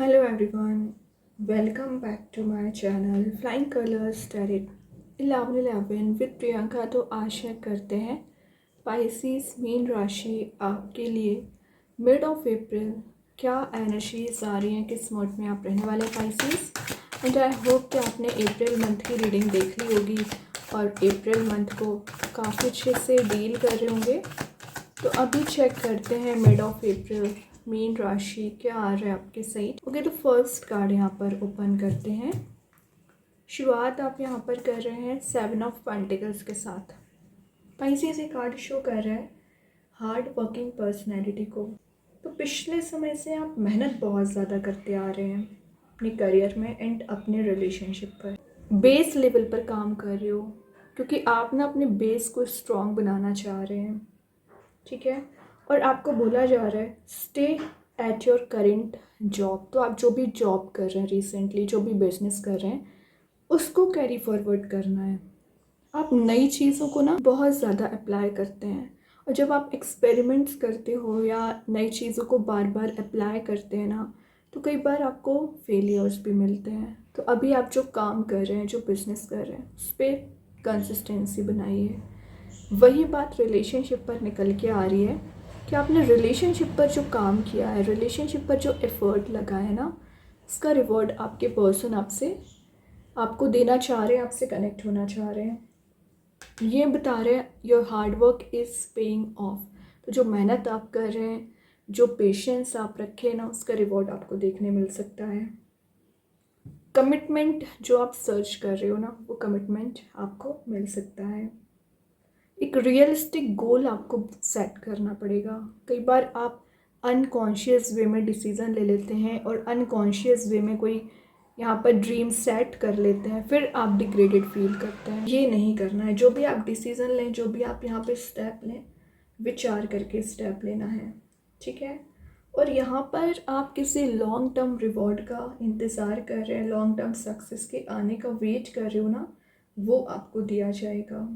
Hello everyone, welcome back to my channel Flying Colors Tarot 1111 with Priyanka. तो आशा करते हैं Pisces mean राशि आपके लिए मिड ऑफ अप्रैल क्या एनर्जीज आ रही हैं, किस मोड में आप रहने वाले पाइसिस। एंड आई होप कि आपने अप्रैल मंथ की रीडिंग देख ली होगी और अप्रैल मंथ को काफ़ी अच्छे से डील कर रहे होंगे। तो अभी चेक करते हैं मिड ऑफ अप्रैल मीन राशि क्या आ रहा है आपके सही। ओके, तो फर्स्ट कार्ड यहाँ पर ओपन करते हैं। शुरुआत आप यहाँ पर कर रहे हैं 7 ऑफ पेंटिकल्स के साथ। पाइसेस ये कार्ड शो कर रहा है हार्ड वर्किंग पर्सनैलिटी को। तो पिछले समय से आप मेहनत बहुत ज़्यादा करते आ रहे हैं अपने करियर में एंड अपने रिलेशनशिप पर, बेस लेवल पर काम कर रहे हो क्योंकि आप ना अपने बेस को स्ट्रॉन्ग बनाना चाह रहे हैं। ठीक है, और आपको बोला जा रहा है stay at your current job. तो आप जो भी जॉब कर रहे हैं रिसेंटली, जो भी बिजनेस कर रहे हैं, उसको कैरी फॉरवर्ड करना है। आप नई चीज़ों को ना बहुत ज़्यादा अप्लाई करते हैं और जब आप एक्सपेरिमेंट्स करते हो या नई चीज़ों को बार बार अप्लाई करते हैं ना, तो कई बार आपको फेलियर्स भी मिलते हैं। तो अभी आप जो काम कर रहे हैं, जो बिज़नेस कर रहे हैं, उस पर कंसिस्टेंसी बनाइए। वही बात रिलेशनशिप पर निकल के आ रही है कि आपने रिलेशनशिप पर जो काम किया है, रिलेशनशिप पर जो एफर्ट लगा है ना, उसका रिवॉर्ड आपके पर्सन आपको देना चाह रहे हैं, आपसे कनेक्ट होना चाह रहे हैं। ये बता रहे हैं your hard work is paying off. तो जो मेहनत आप कर रहे हैं, जो पेशेंस आप रखे हैं ना, उसका रिवॉर्ड आपको देखने मिल सकता है। कमिटमेंट जो आप सर्च कर रहे हो ना, वो कमिटमेंट आपको मिल सकता है। एक रियलिस्टिक गोल आपको सेट करना पड़ेगा। कई बार आप अनकॉन्शियस वे में डिसीज़न ले लेते हैं और अनकॉन्शियस वे में कोई यहाँ पर ड्रीम सेट कर लेते हैं, फिर आप डिग्रेडेड फील करते हैं। ये नहीं करना है। जो भी आप डिसीज़न लें, जो भी आप यहाँ पे स्टेप लें, विचार करके स्टेप लेना है। ठीक है, और यहाँ पर आप किसी लॉन्ग टर्म रिवॉर्ड का इंतज़ार कर रहे हैं, लॉन्ग टर्म सक्सेस के आने का वेट कर रहे हो ना, वो आपको दिया जाएगा।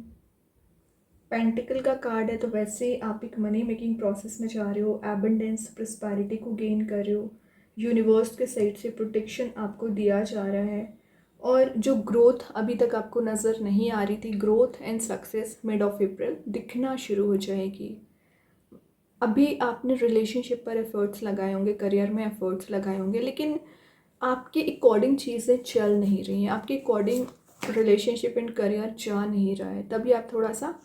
पेंटिकल का कार्ड है, तो वैसे आप एक मनी मेकिंग प्रोसेस में जा रहे हो, एबंडेंस प्रॉस्पेरिटी को गेन कर रहे हो, यूनिवर्स के साइड से प्रोटेक्शन आपको दिया जा रहा है। और जो ग्रोथ अभी तक आपको नज़र नहीं आ रही थी, growth and success mid of April दिखना शुरू हो जाएगी। अभी आपने रिलेशनशिप पर एफर्ट्स लगाए होंगे, करियर में एफर्ट्स लगाए होंगे, लेकिन आपके अकॉर्डिंग चीज़ें चल नहीं रही हैं, आपके अकॉर्डिंग रिलेशनशिप एंड करियर जा नहीं रहा है, तभी आप थोड़ा सा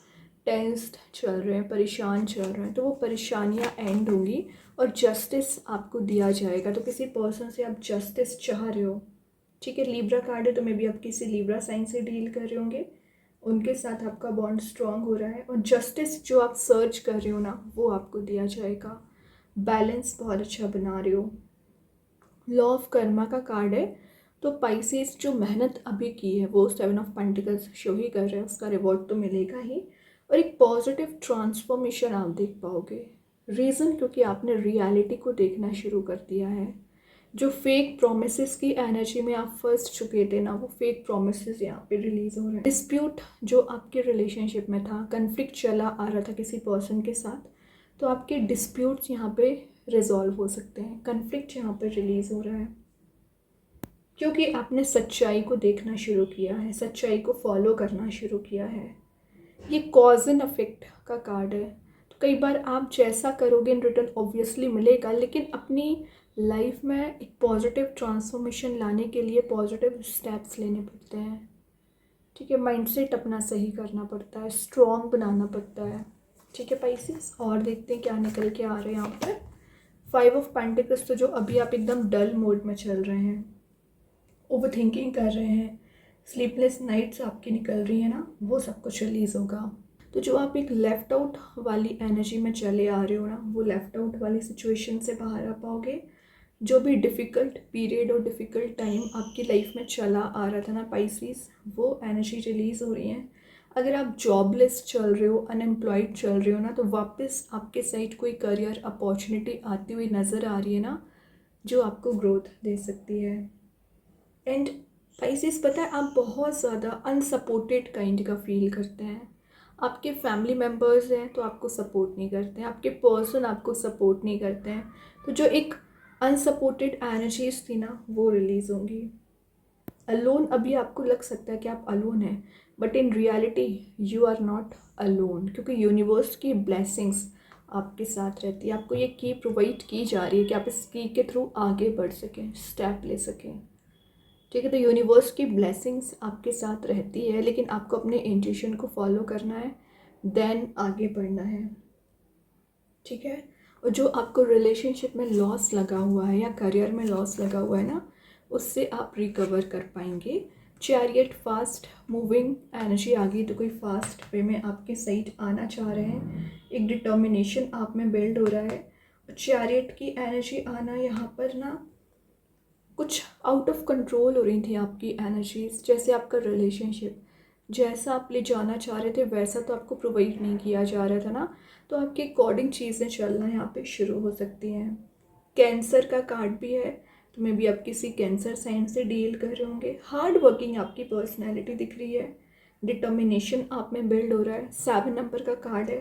टेंस्ड चल रहे हैं, परेशान चल रहे हैं। तो वो परेशानियां एंड होंगी और जस्टिस आपको दिया जाएगा। तो किसी पर्सन से आप जस्टिस चाह रहे हो। ठीक है, लिब्रा कार्ड है, तो मे बी आप किसी लिब्रा साइन से डील कर रहे होंगे, उनके साथ आपका बॉन्ड स्ट्रांग हो रहा है और जस्टिस जो आप सर्च कर रहे हो ना, वो आपको दिया जाएगा। बैलेंस बहुत अच्छा बना रहे हो। लॉ ऑफ कर्मा का कार्ड है, तो पाइसेस जो मेहनत अभी की है वो 7 ऑफ पेंटिकल्स शो ही कर रहे हैं, उसका रिवॉर्ड तो मिलेगा ही और एक पॉजिटिव ट्रांसफॉर्मेशन आप देख पाओगे। रीज़न क्योंकि आपने रियलिटी को देखना शुरू कर दिया है। जो फेक प्रोमिसेस की एनर्जी में आप फंस चुके थे ना, वो फेक प्रोमिसेस यहाँ पे रिलीज हो रहे हैं। डिस्प्यूट जो आपके रिलेशनशिप में था, कन्फ्लिक्ट चला आ रहा था किसी पर्सन के साथ, तो आपके डिस्प्यूट्स यहाँ पे रिजॉल्व हो सकते हैं। कन्फ्लिक्ट यहाँ पे रिलीज हो रहा है क्योंकि आपने सच्चाई को देखना शुरू किया है, सच्चाई को फॉलो करना शुरू किया है। ये कॉज एंड इफेक्ट का कार्ड है, तो कई बार आप जैसा करोगे इन रिटर्न ऑब्वियसली मिलेगा, लेकिन अपनी लाइफ में एक पॉजिटिव ट्रांसफॉर्मेशन लाने के लिए पॉजिटिव स्टेप्स लेने पड़ते हैं। ठीक है, माइंडसेट अपना सही करना पड़ता है, स्ट्रॉन्ग बनाना पड़ता है। ठीक है पाइसेस, और देखते हैं क्या निकल के आ रहे हैं यहाँ पर। 5 ऑफ पेंटिकल्स, तो जो अभी आप एकदम डल मोड में चल रहे हैं, ओवर थिंकिंग कर रहे हैं, स्लीपलेस नाइट्स आपकी निकल रही है ना, वो सब कुछ रिलीज़ होगा। तो जो आप एक लेफ़्ट आउट वाली एनर्जी में चले आ रहे हो ना, वो लेफ़्ट आउट वाली सिचुएशन से बाहर आ पाओगे। जो भी डिफ़िकल्ट पीरियड और डिफ़िकल्ट टाइम आपकी लाइफ में चला आ रहा था ना पाइसेस, वो एनर्जी रिलीज़ हो रही है। अगर आप जॉबलेस चल रहे हो, अनएम्प्लॉयड चल रहे हो ना, तो वापस आपके साइड कोई करियर अपॉर्चुनिटी आती हुई नज़र आ रही है ना, जो आपको ग्रोथ दे सकती है। एंड पाइसेस, पता है आप बहुत ज़्यादा अनसपोर्टेड काइंड का फील करते हैं। आपके फैमिली मेम्बर्स हैं तो आपको सपोर्ट नहीं करते हैं, आपके पर्सन आपको सपोर्ट नहीं करते हैं। तो जो एक अनसपोर्टेड एनर्जीज थी ना, वो रिलीज़ होंगी। अलोन, अभी आपको लग सकता है कि आप अलोन हैं, but in reality you are not alone, क्योंकि यूनिवर्स की ब्लेसिंग्स आपके साथ रहती है। आपको ये की प्रोवाइड की जा रही है कि आप इस की के थ्रू आगे बढ़ सकें, स्टेप ले सकें। ठीक है, तो यूनिवर्स की ब्लेसिंग्स आपके साथ रहती है, लेकिन आपको अपने इंट्यूशन को फॉलो करना है, देन आगे बढ़ना है। ठीक है, और जो आपको रिलेशनशिप में लॉस लगा हुआ है या करियर में लॉस लगा हुआ है ना, उससे आप रिकवर कर पाएंगे। चैरियट, फास्ट मूविंग एनर्जी आ गई, तो कोई फास्ट वे में आपके साइड आना चाह रहे हैं, एक डिटर्मिनेशन आप में बिल्ड हो रहा है। और चैरियट की एनर्जी आना यहाँ पर ना, कुछ आउट ऑफ कंट्रोल हो रही थी आपकी एनर्जीज। जैसे आपका रिलेशनशिप जैसा आप ले जाना चाह रहे थे वैसा तो आपको प्रोवाइड नहीं किया जा रहा था ना, तो आपके अकॉर्डिंग चीज़ें चलना यहाँ पे शुरू हो सकती हैं। कैंसर का कार्ड भी है, तो मे बी आप किसी कैंसर साइन से डील कर रहे होंगे। हार्ड वर्किंग आपकी पर्सनैलिटी दिख रही है, डिटर्मिनेशन आप में बिल्ड हो रहा है। 7 नंबर का कार्ड है,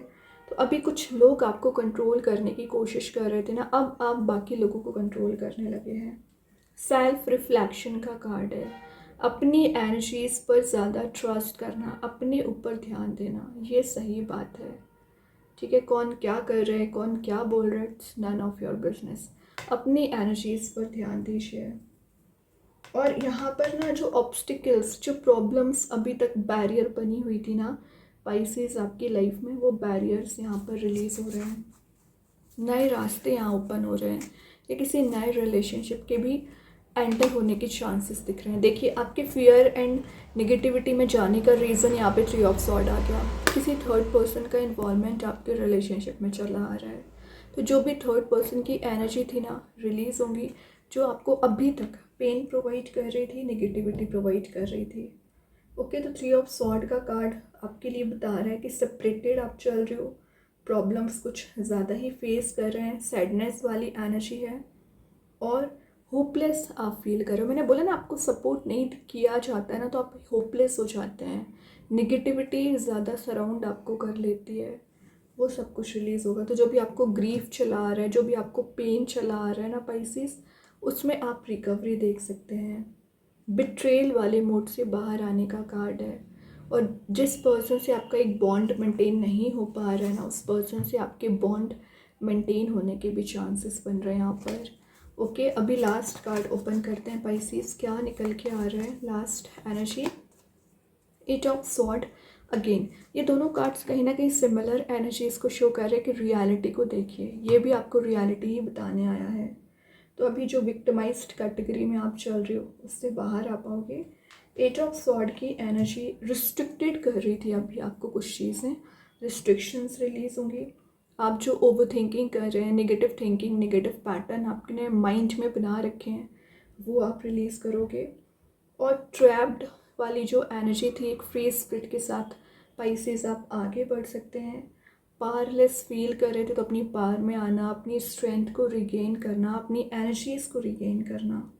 तो अभी कुछ लोग आपको कंट्रोल करने की कोशिश कर रहे थे ना, अब आप बाकी लोगों को कंट्रोल करने लगे हैं। सेल्फ रिफ्लेक्शन का कार्ड है, अपनी एनर्जीज पर ज़्यादा ट्रस्ट करना, अपने ऊपर ध्यान देना, ये सही बात है। ठीक है, कौन क्या कर रहे हैं, कौन क्या बोल रहे हैं, it's none of your business. अपनी एनर्जीज पर ध्यान दीजिए। और यहाँ पर ना जो ऑब्स्टिकल्स, जो प्रॉब्लम्स अभी तक बैरियर बनी हुई थी ना पाइसेस आपकी लाइफ में, वो बैरियर्स यहाँ पर रिलीज़ हो रहे हैं, नए रास्ते यहाँ ओपन हो रहे हैं, या किसी नए रिलेशनशिप के भी एंटर होने के चांसेस दिख रहे हैं। देखिए, आपके फियर एंड नेगेटिविटी में जाने का रीज़न यहाँ पे 3 ऑफ सॉर्ड आ गया। किसी थर्ड पर्सन का इन्वॉल्वमेंट आपके रिलेशनशिप में चला आ रहा है, तो जो भी थर्ड पर्सन की एनर्जी थी ना, रिलीज़ होंगी, जो आपको अभी तक पेन प्रोवाइड कर रही थी, नेगेटिविटी प्रोवाइड कर रही थी। ओके, तो 3 ऑफ सॉर्ड का कार्ड आपके लिए बता रहा है कि सेपरेटेड आप चल रहे हो, प्रॉब्लम्स कुछ ज़्यादा ही फेस कर रहे हैं, सैडनेस वाली एनर्जी है, और होपलेस आप फील कर रहे हो। मैंने बोला ना, आपको सपोर्ट नहीं किया जाता है ना, तो आप होपलेस हो जाते हैं, निगेटिविटी ज़्यादा सराउंड आपको कर लेती है, वो सब कुछ रिलीज़ होगा। तो जो भी आपको ग्रीफ चला आ रहा है, जो भी आपको पेन चला आ रहा है ना पाइसेस, उसमें आप रिकवरी देख सकते हैं। बिट्रेल वाले मोड से बाहर आने का कार्ड है, और जिस पर्सन से आपका एक बॉन्ड मेंटेन नहीं हो पा रहा है ना, उस पर्सन से आपके बॉन्ड मेंटेन होने के भी चांसेस बन रहे हैं यहाँ पर। ओके, अभी लास्ट कार्ड ओपन करते हैं पाइसेस, क्या निकल के आ रहा है last energy. 8 of sword again, ये दोनों कार्ड्स कहीं ना कहीं सिमिलर एनर्जीज को शो कर रहे हैं कि रियलिटी को देखिए, ये भी आपको रियलिटी ही बताने आया है। तो अभी जो विक्टिमाइज्ड कैटेगरी में आप चल रहे हो, उससे बाहर आ पाओगे। 8 ऑफ सॉर्ड की एनर्जी रिस्ट्रिक्टेड कर रही थी अभी आपको, कुछ चीज़ें रिस्ट्रिक्शंस रिलीज होंगी। आप जो ओवर थिंकिंग कर रहे हैं, नेगेटिव थिंकिंग, नेगेटिव पैटर्न आपने माइंड में बना रखे हैं, वो आप रिलीज़ करोगे। और ट्रैप्ड वाली जो एनर्जी थी, एक फ्री स्पिरिट के साथ पाइसेस आप आगे बढ़ सकते हैं। पावरलेस फील कर रहे थे, तो अपनी पावर में आना, अपनी स्ट्रेंथ को रिगेन करना, अपनी एनर्जीज़ को रिगेन करना,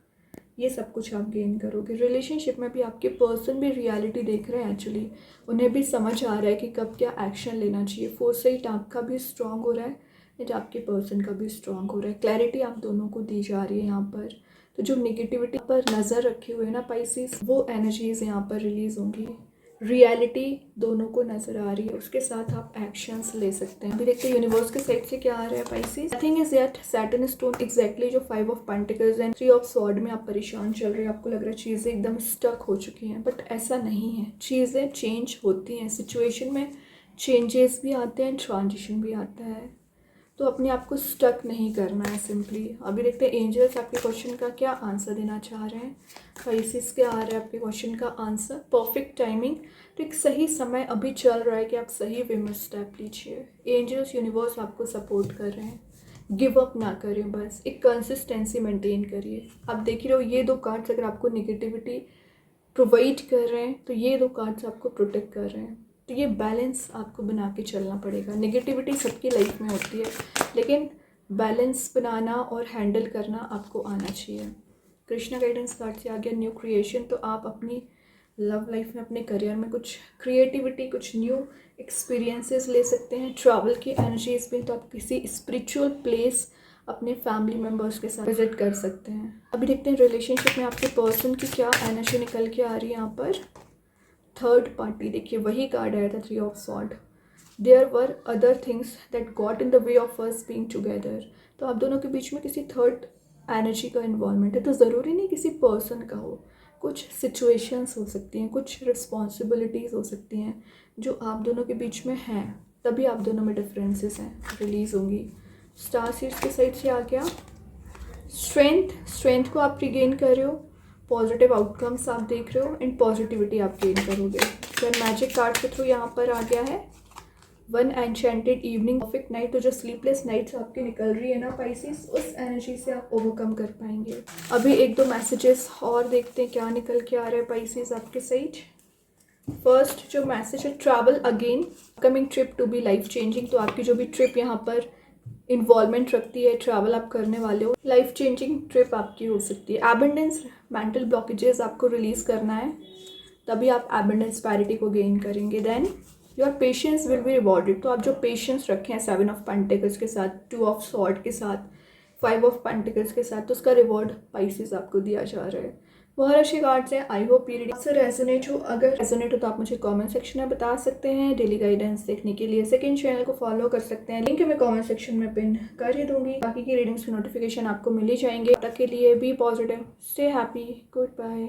ये सब कुछ आप गेन करोगे। रिलेशनशिप में भी आपके पर्सन भी रियलिटी देख रहे हैं एक्चुअली, उन्हें भी समझ आ रहा है कि कब क्या एक्शन लेना चाहिए। फोरसाइट आपका भी स्ट्रांग हो रहा है, एंड आपके पर्सन का भी स्ट्रांग हो रहा है। क्लैरिटी आप दोनों को दी जा रही है यहाँ पर। तो जो निगेटिविटी पर नज़र रखे हुए हैं ना पाइसेस, वो एनर्जीज यहाँ पर रिलीज होंगी। रियलिटी दोनों को नज़र आ रही है, उसके साथ आप एक्शंस ले सकते हैं। अभी देखते हैं यूनिवर्स के साइड से क्या आ रहा है Pisces. I think is that Saturn stone exactly जो 5 of pentacles and 3 of sword में आप परेशान चल रहे हैं, आपको लग रहा है चीज़ें एकदम स्टक हो चुकी हैं, बट ऐसा नहीं है। चीज़ें चेंज होती हैं, सिचुएशन में चेंजेस भी आते हैं, ट्रांजिशन भी आता है, तो अपने आप को स्टक नहीं करना है सिंपली। अभी देखते हैं एंजल्स आपके क्वेश्चन का क्या आंसर देना चाह रहे हैं। पाइसेस क्या आ रहा है आपके क्वेश्चन का आंसर। परफेक्ट टाइमिंग, तो एक सही समय अभी चल रहा है कि आप सही वे में स्टेप लीजिए। एंजल्स, यूनिवर्स आपको सपोर्ट कर रहे हैं, गिव अप ना करें, बस एक कंसिस्टेंसी मेंटेन करिए। आप देख ही रहे हो, ये 2 कार्ड्स अगर आपको नेगेटिविटी प्रोवाइड कर रहे हैं, तो ये 2 कार्ड्स आपको प्रोटेक्ट कर रहे हैं। तो ये बैलेंस आपको बना के चलना पड़ेगा। नेगेटिविटी सबकी लाइफ में होती है, लेकिन बैलेंस बनाना और हैंडल करना आपको आना चाहिए। कृष्णा गाइडेंस कार्ड से आ गया न्यू क्रिएशन, तो आप अपनी लव लाइफ में, अपने करियर में कुछ क्रिएटिविटी, कुछ न्यू एक्सपीरियंसेस ले सकते हैं। ट्रैवल की एनर्जीज में, तो आप किसी स्पिरिचुअल प्लेस अपने फैमिली मेम्बर्स के साथ विजिट कर सकते हैं। अभी देखते हैं रिलेशनशिप में आपके पर्सन की क्या एनर्जी निकल के आ रही है यहाँ पर। थर्ड पार्टी, देखिए वही कार्ड आया था, 3 of sword. There were other things that got in the way of us being together. तो आप दोनों के बीच में किसी थर्ड एनर्जी का इन्वॉल्वमेंट है। तो ज़रूरी नहीं किसी पर्सन का हो, कुछ सिचुएशंस हो सकती हैं, कुछ रिस्पॉन्सिबिलिटीज़ हो सकती हैं जो आप दोनों के बीच में हैं, तभी आप दोनों में डिफरेंसेस हैं, रिलीज़ होंगी। स्टार सीड्स के साइड से आ गया स्ट्रेंथ को आप रिगेन कर रहे हो, पॉजिटिव आउटकम्स आप देख रहे हो एंड पॉजिटिविटी आप गेन करोगे। फिर मैजिक कार्ड के थ्रू यहाँ पर आ गया है one enchanted evening, perfect night. तो जो स्लीपलेस नाइट्स आपकी निकल रही है ना पाइसेस, उस एनर्जी से आप ओवरकम कर पाएंगे। अभी एक दो मैसेजेस और देखते हैं क्या निकल के आ रहा है पाइसेस आपके साइड। फर्स्ट जो मैसेज है, travel again, coming trip to be life changing. तो आपकी जो भी ट्रिप यहाँ पर इन्वॉल्वमेंट रखती है, ट्रैवल आप करने वाले हो, लाइफ चेंजिंग ट्रिप आपकी हो सकती है। एबंडेंस, मेंटल ब्लॉकेजेस आपको रिलीज़ करना है, तभी आप एबंडेंस पैरिटी को गेन करेंगे। Then your patience will be rewarded. तो आप जो पेशेंस रखे हैं 7 ऑफ पेंटिकल्स के साथ, 2 ऑफ स्वॉर्ड के साथ, 5 ऑफ पेंटिकल्स के साथ, तो उसका रिवॉर्ड पाइसेस आपको दिया जा रहा है। बहुत अच्छे कार्ड्स हैं। आई होप ये रीडिंग से रेजोनेट हो। अगर रेजोनेट हो तो आप मुझे कमेंट सेक्शन में बता सकते हैं। डेली गाइडेंस देखने के लिए सेकंड चैनल को फॉलो कर सकते हैं, लिंक मैं कमेंट सेक्शन में पिन कर ही दूंगी। बाकी की रीडिंग्स की नोटिफिकेशन आपको मिल ही जाएंगे। तब तक के लिए be positive, stay happy, good bye.